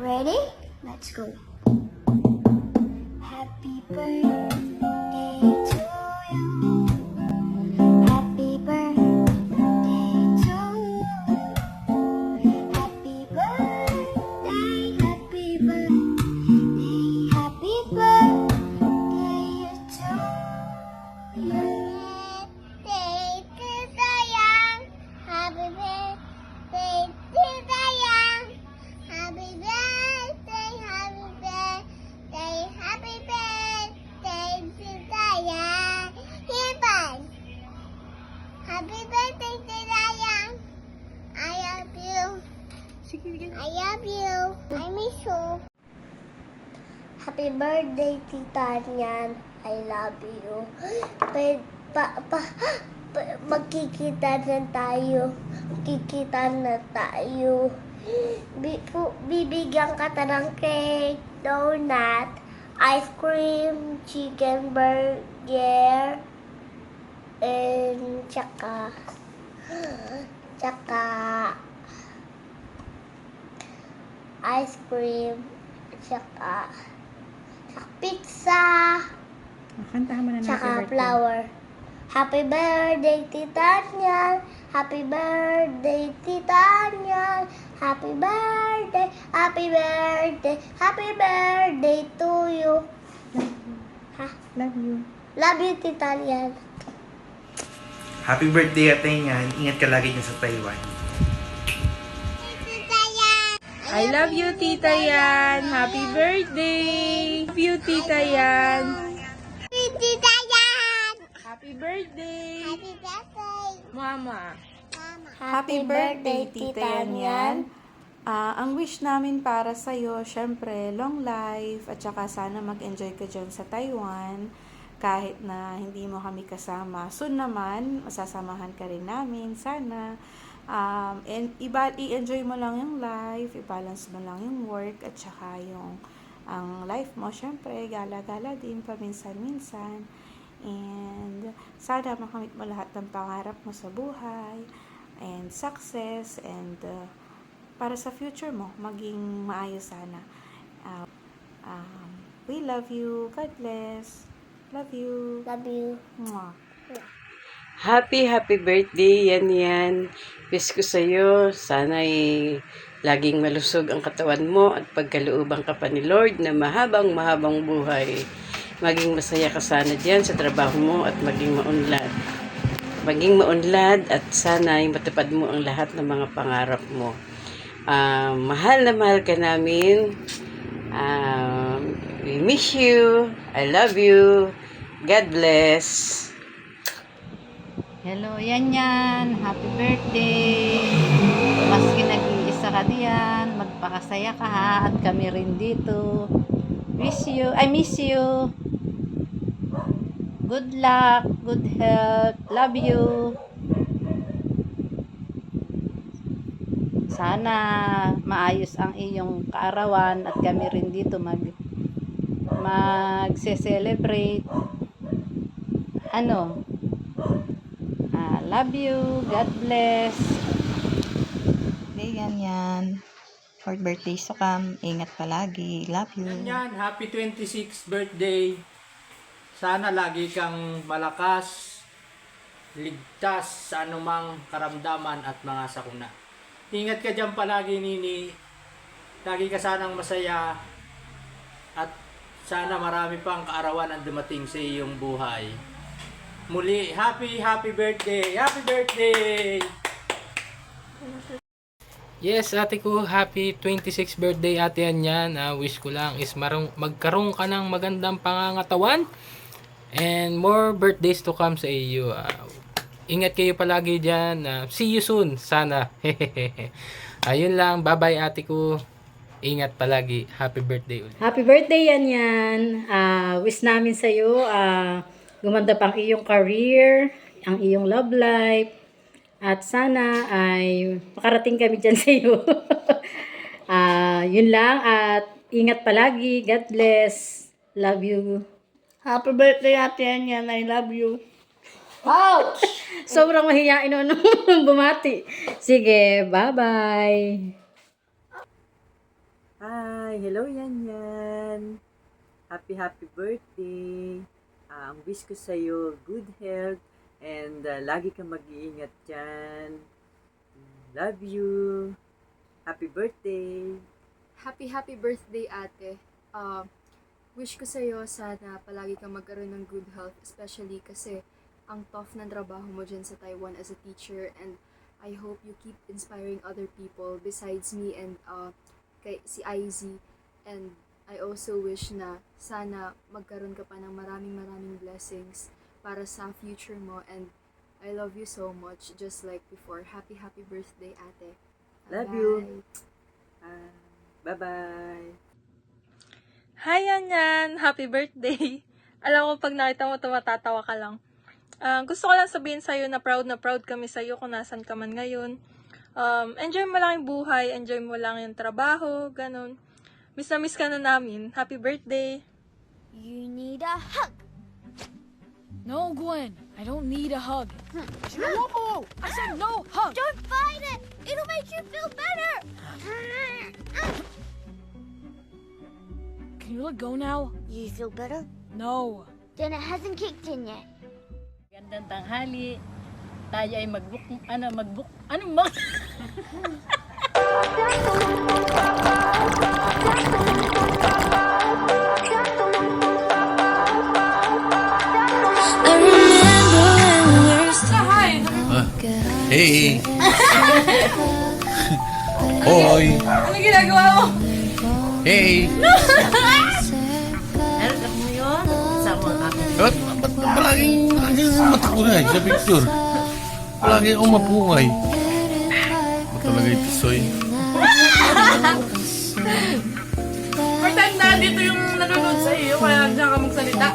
Ready? Let's go. Happy birthday to you. Happy birthday to you. Happy birthday, happy birthday, happy birthday to you. Birthday to Sayang. Happy birthday to Sayang. Happy birthday, happy birthday, happy birthday to Sayang. Hipan. Happy birthday to Sayang. I love you. I love you. I miss you. Happy birthday, Tita Nian. I love you. Magkikita na tayo. Magkikita na tayo. Bibigyan ka ta ng cake, donut, ice cream, chicken burger, and tsaka ice cream, tsaka pizza, Kantahan mo na ng tsaka happy birthday. flower. Happy birthday, Tita Nian. Happy birthday, Tita Nian. Happy birthday, happy birthday, happy birthday to you. Ha? Love you. Love you, Tita Nian. Happy birthday, Ate Nian. Ingat ka lagi dyan sa Taiwan. I love you, Tita Yan. Happy birthday. Love you, Tita Yan. Tita Yan. Happy birthday. Happy birthday, Mama. Mama. Happy birthday, Tita Yan. Ang wish namin para sa'yo, syempre, long life at saka sana mag-enjoy ka dyan sa Taiwan kahit na hindi mo kami kasama. Soon naman, masasamahan ka rin namin, sana. And i-enjoy mo lang yung life, i-balance mo lang yung work at saka yung ang life mo, syempre, gala-gala din paminsan-minsan. And sana makamit mo lahat ng pangarap mo sa buhay and success and para sa future mo, maging maayos sana. We love you. God bless. Love you. Love you. Mwah. Happy birthday, yan. Wish ko sa'yo, sana'y laging malusog ang katawan mo at pagkalooban ka pa ni Lord na mahabang buhay. Maging masaya ka sana dyan sa trabaho mo at maging maunlad. Maging maunlad at sana'y matupad mo ang lahat ng mga pangarap mo. Mahal na mahal ka namin. We miss you. I love you. God bless. Hello, Yan. Happy birthday. Maski nag-iisa ka diyan, magpakasaya ka ha, at kami rin dito. I miss you. Good luck, good health. Love you. Sana maayos ang iyong kaarawan at kami rin dito magse-celebrate. Love you. God bless. Hey, yan. For birthdays to come, ingat palagi. Love you. Yan, happy 26th birthday. Sana lagi kang malakas, ligtas sa anumang karamdaman at mga sakuna. Ingat ka dyan palagi, Nini. Lagi ka sanang masaya at sana marami pang kaarawan ang dumating sa iyong buhay. Muli, happy birthday! Happy birthday! Yes, ate ko, happy 26th birthday, ate yan. Wish ko lang is magkaroon ka ng magandang pangangatawan and more birthdays to come sa iyo. Ingat kayo palagi dyan. See you soon, sana. Ayun lang, bye-bye ate ko. Ingat palagi. Happy birthday ulit. Happy birthday, Yan. Wish namin sa'yo, gumanda pang iyong career, ang iyong love life, at sana ay makarating kami dyan sa iyo. Yun lang, at ingat palagi. God bless. Love you. Happy birthday, Ate Yan. I love you. Ouch! Sobrang mahihain nung bumati. Sige, bye-bye. Hi. Hi! Hello, Yan. Happy birthday! Ang wish ko sa'yo, good health, and lagi kang mag-iingat dyan. Love you! Happy birthday! Happy birthday, ate. Wish ko sa'yo, sana palagi kang magkaroon ng good health, especially kasi ang tough ng trabaho mo dyan sa Taiwan as a teacher, and I hope you keep inspiring other people besides me and si IZ. And I also wish na sana magkaroon ka pa ng maraming blessings para sa future mo, and I love you so much, just like before. Happy birthday, ate. Love Bye. you! Bye-bye! Hi, Yan! Happy birthday! Alam mo, pag nakita mo ito, matatawa ka lang. Gusto ko lang sabihin sa'yo na proud kami sa'yo kung nasan ka man ngayon. Enjoy mo lang yung buhay, enjoy mo lang yung trabaho, ganun. Miss na miss ka na namin. Happy birthday! You need a hug. No, Gwen, I don't need a hug. Whoa! I said no hug! Don't fight it. It'll make you feel better. Can you let go now? You feel better? No. Then it hasn't kicked in yet. Gandang tanghali. Tayo ay mag-book. Hey! Hoy! Ano ginagawa mo? Hey! Alam mo yun? Sa mga kapit. Ba't palaging mata ko na sa picture? Palagi akong mapungay. Ba't talaga ito, Soy? Pretend na dito yung nanonood sa iyo, kaya diyan ka magsalita.